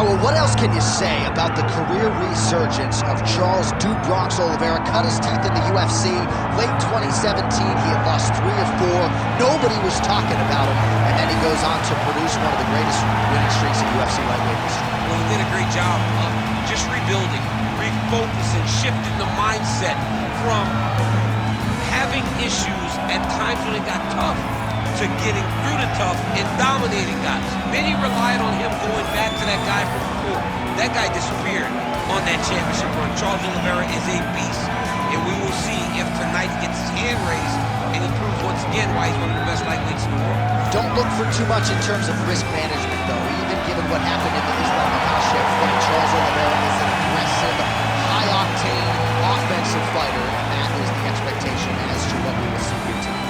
well, what else can you say about the career resurgence of Charles "Du Bronx" Oliveira? Cut his teeth in the UFC. Late 2017, he had lost 3 of 4. Nobody was talking about him. And then he goes on to produce one of the greatest winning streaks in UFC lightweight history. Well, he did a great job of just rebuilding, refocusing, shifting the mindset from having issues at times when it got tough to getting through the tough and dominating guys. Many relied on him going back to that guy from before. That guy disappeared on that championship run. Charles Oliveira is a beast, and we will see if tonight he gets his hand raised and he proves once again why he's one of the best lightweights in the world. Don't look for too much in terms of risk management, though. Even given what happened in the Islam Makhchev fight, Charles Oliveira is an aggressive, high-octane, offensive fighter, and that is the expectation as to what we will see here tonight.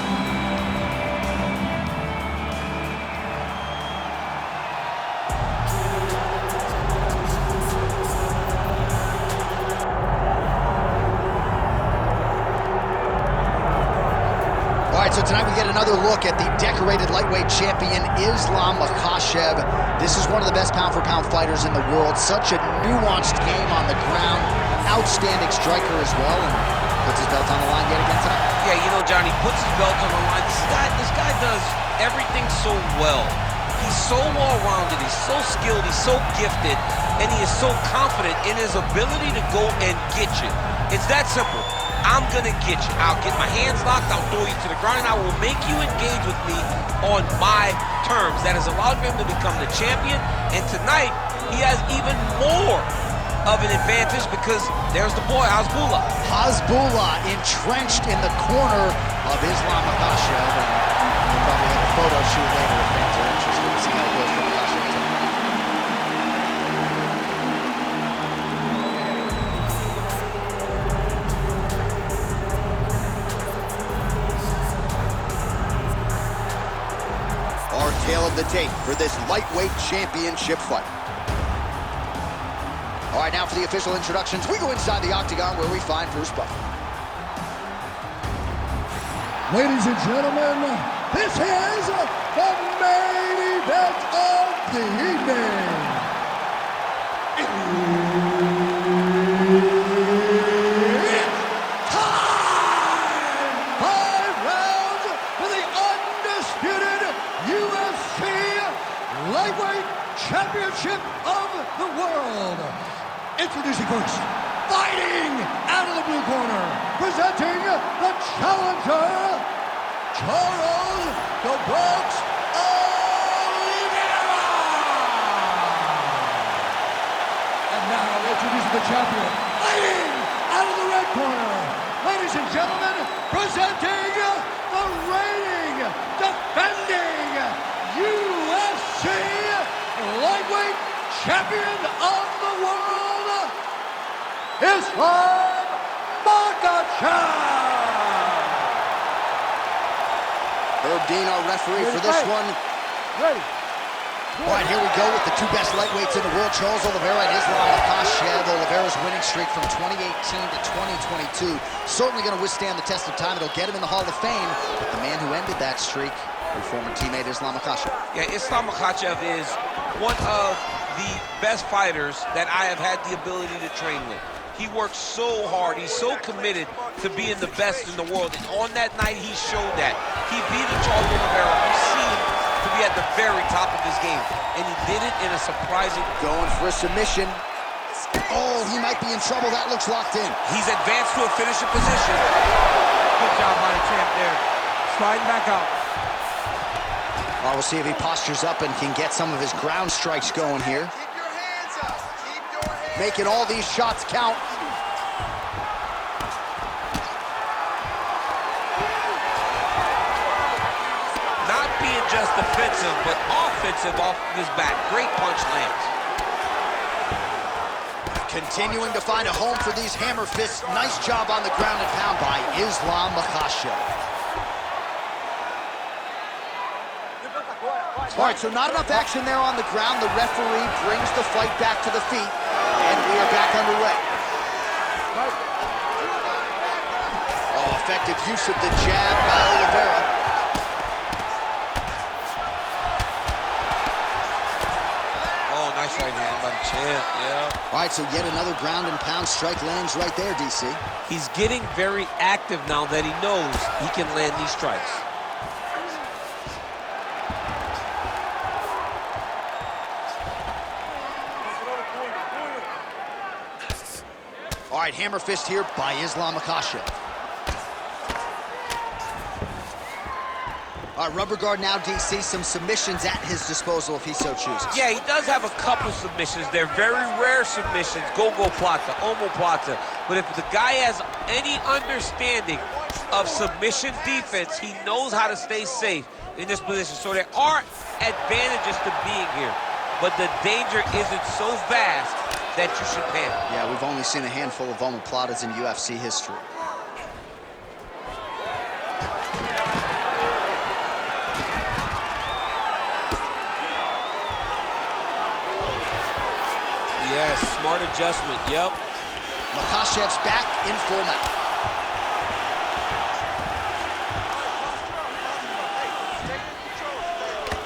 So tonight we get another look at the decorated lightweight champion, Islam Makhchev. This is one of the best pound-for-pound fighters in the world. Such a nuanced game on the ground. Outstanding striker as well, and puts his belt on the line yet again tonight. Yeah, you know, Johnny, puts his belt on the line. This guy does everything so well. He's so well-rounded, he's so skilled, he's so gifted, and he is so confident in his ability to go and get you. It's that simple. I'm gonna get you. I'll get my hands locked, I'll throw you to the ground, and I will make you engage with me on my terms. That has allowed him to become the champion, and tonight, he has even more of an advantage because there's the boy, Hasbullah. Hasbullah entrenched in the corner of Islam Makhchev, and we'll probably have a photo shoot later if fans are interested to see how it goes for Makhchev tonight. Tail of the tape for this lightweight championship fight. All right, now for the official introductions, we go inside the octagon where we find Bruce Buffer. Ladies and gentlemen, this is the main event of the evening. It's time! 5 rounds for the undisputed UFC Lightweight Championship of the world. Introducing first, fighting out of the blue corner, presenting the challenger, Charles "Du Bronx" Oliveira. And now introducing the champion, fighting out of the red corner, ladies and gentlemen, presenting the reigning, defending UFC Lightweight Champion of the world, Islam Makhchev. Herb Dean, our referee for this one. Ready. All right, here we go with the 2 best lightweights in the world, Charles Oliveira and Islam Makhchev. Oliveira's winning streak from 2018 to 2022. Certainly going to withstand the test of time. It'll get him in the Hall of Fame. But the man who ended that streak, your former teammate Islam Makhchev. Yeah, Islam Makhchev is one of the best fighters that I have had the ability to train with. He works so hard. He's so committed to being the best in the world. And on that night, he showed that. He beat Charles Oliveira, who seemed to be at the very top of his game. And he did it in a surprising... Going for a submission. Oh, he might be in trouble. That looks locked in. He's advanced to a finishing position. Good job by the champ there. Sliding back out. Well, we'll see if he postures up and can get some of his ground strikes going here. Keep your hands up. Keep your hands up. Making all these shots count. Not being just defensive, but offensive off of his back. Great punch lands. Continuing to find a home for these hammer fists. Nice job on the ground and pound by Islam Makhchev. All right, so not enough action there on the ground. The referee brings the fight back to the feet, and we are back underway. Oh, effective use of the jab by Oliveira. Oh, nice right hand by champ, yeah. All right, so yet another ground and pound strike lands right there, DC. He's getting very active now that he knows he can land these strikes. All right, hammer fist here by Islam Makhchev. All right, rubber guard now, DC. Some submissions at his disposal if he so chooses. Yeah, he does have a couple submissions. They're very rare submissions. Go-go plata, omoplata. But if the guy has any understanding of submission defense, he knows how to stay safe in this position. So there are advantages to being here. But the danger isn't so vast that you should panic. Yeah, we've only seen a handful of omoplatas in UFC history. Yes, smart adjustment, yep. Makhchev's back in full mount.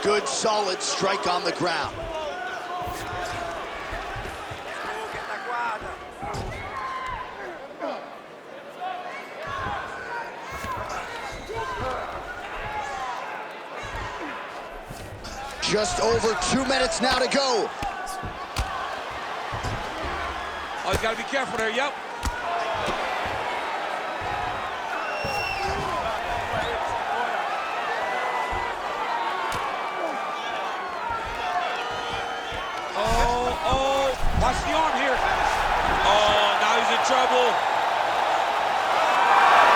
Good, solid strike on the ground. Just over 2 minutes now to go. Oh, you gotta be careful there, yep. Oh, watch the arm here. Oh, now he's in trouble.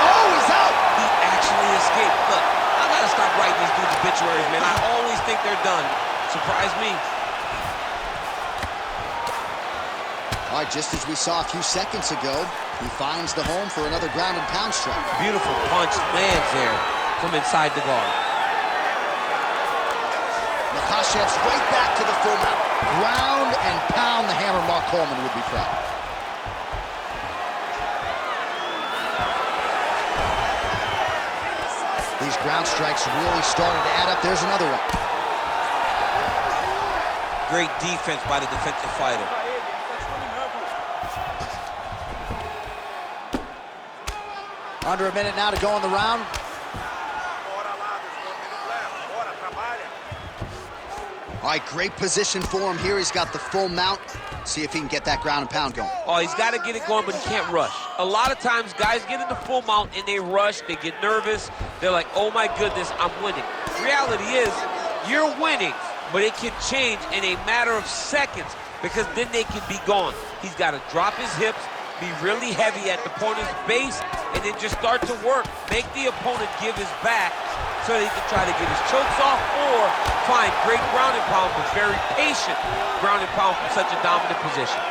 Oh, he's out. He actually escaped. Look, I gotta stop writing these dudes obituaries, man. I always think they're done. Surprise me. All right, just as we saw a few seconds ago, he finds the home for another ground and pound strike. Beautiful punch lands there from inside the guard. Makhchev's right back to the full mount. Ground and pound, the hammer Mark Coleman would be proud. These ground strikes really started to add up. There's another one. Great defense by the defensive fighter. Under a minute now to go in the round. All right, great position for him here. He's got the full mount. See if he can get that ground and pound going. Oh, he's got to get it going, but he can't rush. A lot of times, guys get in the full mount and they rush, they get nervous. They're like, oh my goodness, I'm winning. Reality is, you're winning, but it can change in a matter of seconds because then they can be gone. He's got to drop his hips, be really heavy at the opponent's base, and then just start to work. Make the opponent give his back so that he can try to get his chokes off or find great ground and pound, but very patient ground and pound from such a dominant position.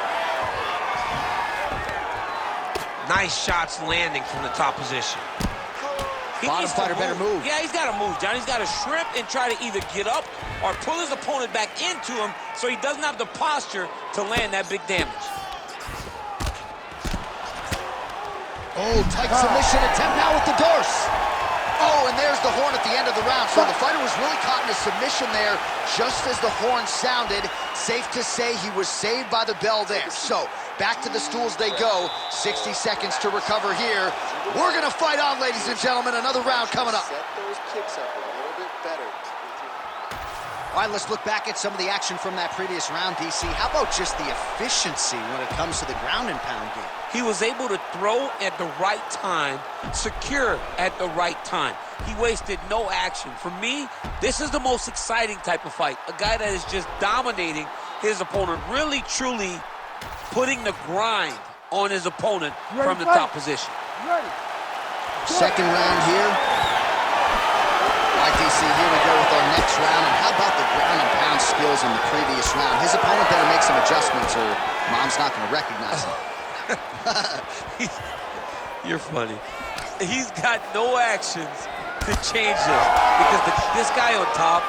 Nice shots landing from the top position. Bottom fighter better move. Yeah, he's got to move, John. He's got to shrimp and try to either get up or pull his opponent back into him so he doesn't have the posture to land that big damage. Oh, tight submission attempt now with the Dorse. Oh, and there's the horn at the end of the round. So the fighter was really caught in a submission there just as the horn sounded. Safe to say he was saved by the bell there. So back to the stools they go. 60 seconds to recover here. We're going to fight on, ladies and gentlemen. Another round coming up. Set those kicks up a little bit better. All right, let's look back at some of the action from that previous round, DC. How about just the efficiency when it comes to the ground and pound game? He was able to throw at the right time, secure at the right time. He wasted no action. For me, this is the most exciting type of fight. A guy that is just dominating his opponent, really, truly putting the grind on his opponent from the top position. Second round here. All right, DC, here we go with our next round. And how about the ground and pound skills in the previous round? His opponent better make some adjustments or Mom's not going to recognize him. You're funny. He's got no actions to change this because this guy on top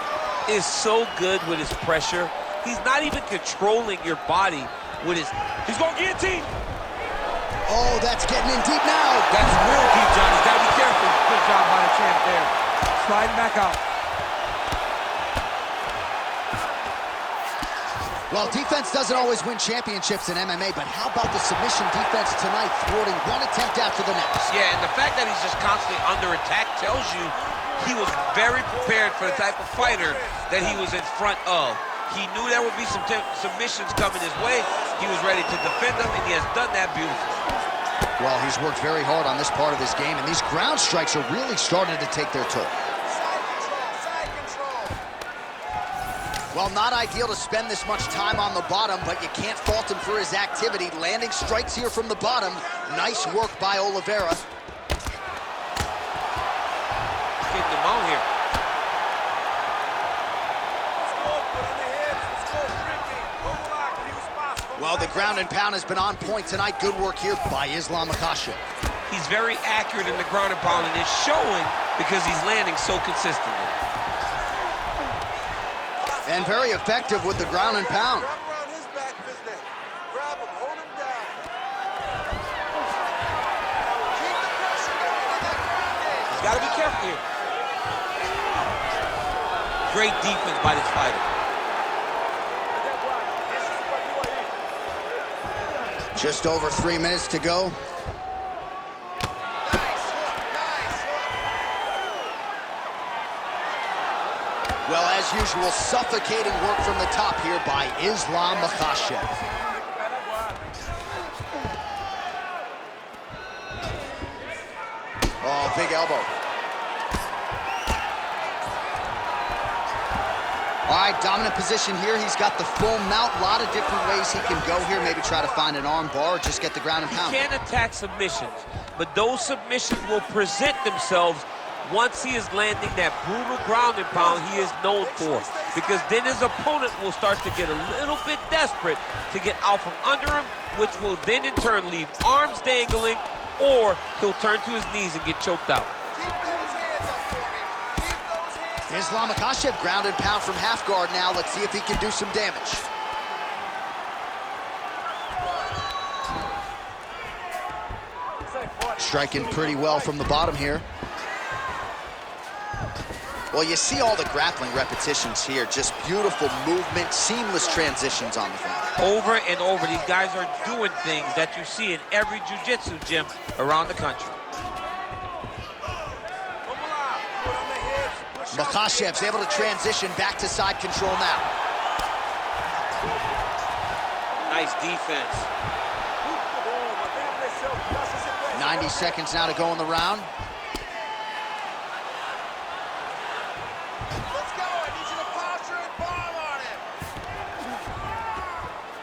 is so good with his pressure. He's not even controlling your body with his... He's going guillotine. Oh, that's getting in deep now. That's real deep, John. He's got to be careful. Good job by the champ there. Sliding back out. Well, defense doesn't always win championships in MMA, but how about the submission defense tonight, thwarting one attempt after the next? Yeah, and the fact that he's just constantly under attack tells you he was very prepared for the type of fighter that he was in front of. He knew there would be some submissions coming his way. He was ready to defend them, and he has done that beautifully. Well, he's worked very hard on this part of his game, and these ground strikes are really starting to take their toll. Well, not ideal to spend this much time on the bottom, but you can't fault him for his activity. Landing strikes here from the bottom. Nice work by Oliveira. Getting them out here. Well, the ground and pound has been on point tonight. Good work here by Makhchev. He's very accurate in the ground and pound, and it's showing because he's landing so consistently. And very effective with the ground and pound. Grab around his back of his neck. Grab him, hold him down. Keep the pressure going on that ground game. He's got to be careful here. Great defense by this fighter. Just over 3 minutes to go. Well, as usual, suffocating work from the top here by Makhchev. Oh, big elbow. All right, dominant position here. He's got the full mount. A lot of different ways he can go here. Maybe try to find an arm bar or just get the ground and pound. He can't attack submissions, but those submissions will present themselves once he is landing that brutal ground and pound he is known for, because then his opponent will start to get a little bit desperate to get out from under him, which will then in turn leave arms dangling, or he'll turn to his knees and get choked out. Keep those hands up for me. Keep those hands up. Makhchev ground and pound from half guard now. Let's see if he can do some damage. Striking pretty well from the bottom here. Well, you see all the grappling repetitions here. Just beautiful movement, seamless transitions on the ground. Over and over, these guys are doing things that you see in every jiu-jitsu gym around the country. Makhchev's able to transition back to side control now. Nice defense. 90 seconds now to go in the round.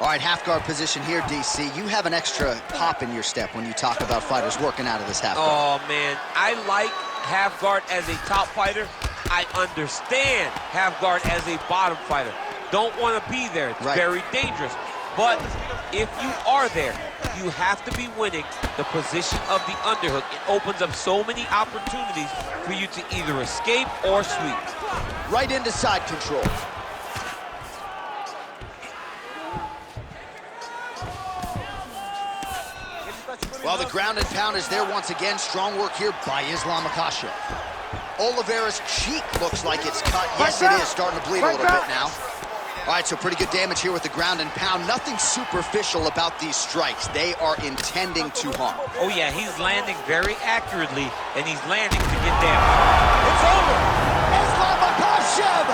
All right, half guard position here, DC. You have an extra pop in your step when you talk about fighters working out of this half guard. Oh, man. I like half guard as a top fighter. I understand half guard as a bottom fighter. Don't want to be there. It's very dangerous. But if you are there, you have to be winning the position of the underhook. It opens up so many opportunities for you to either escape or sweep. Right into side control. Well, the ground and pound is there once again. Strong work here by Makhchev. Oliveira's cheek looks like it's cut. Yes, it is. Starting to bleed a little bit now. All right, so pretty good damage here with the ground and pound. Nothing superficial about these strikes. They are intending to harm. Oh, yeah, he's landing very accurately, and he's landing to get damage. It's over. Makhchev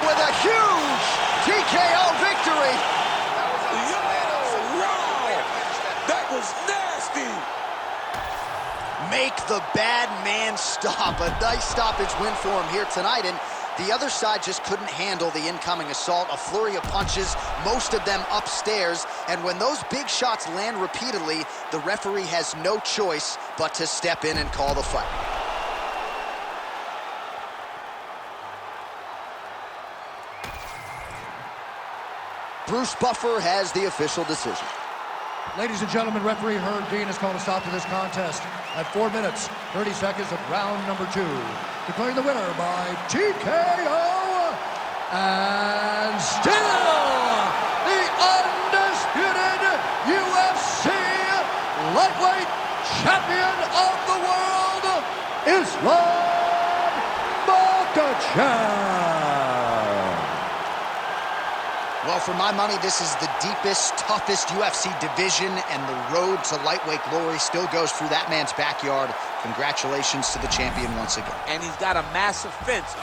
with a huge TKO victory. That was nasty. Make the bad man stop. A nice stoppage win for him here tonight, and the other side just couldn't handle the incoming assault. A flurry of punches, most of them upstairs, and when those big shots land repeatedly, the referee has no choice but to step in and call the fight. Bruce Buffer has the official decision. Ladies and gentlemen, referee Herb Dean has called a stop to this contest at 4 minutes, 30 seconds of round number 2. Declaring the winner by TKO, and still the undisputed UFC lightweight champion of the world, Makhchev. Well, for my money, this is the deepest, toughest UFC division, and the road to lightweight glory still goes through that man's backyard. Congratulations to the champion once again. And he's got a massive fence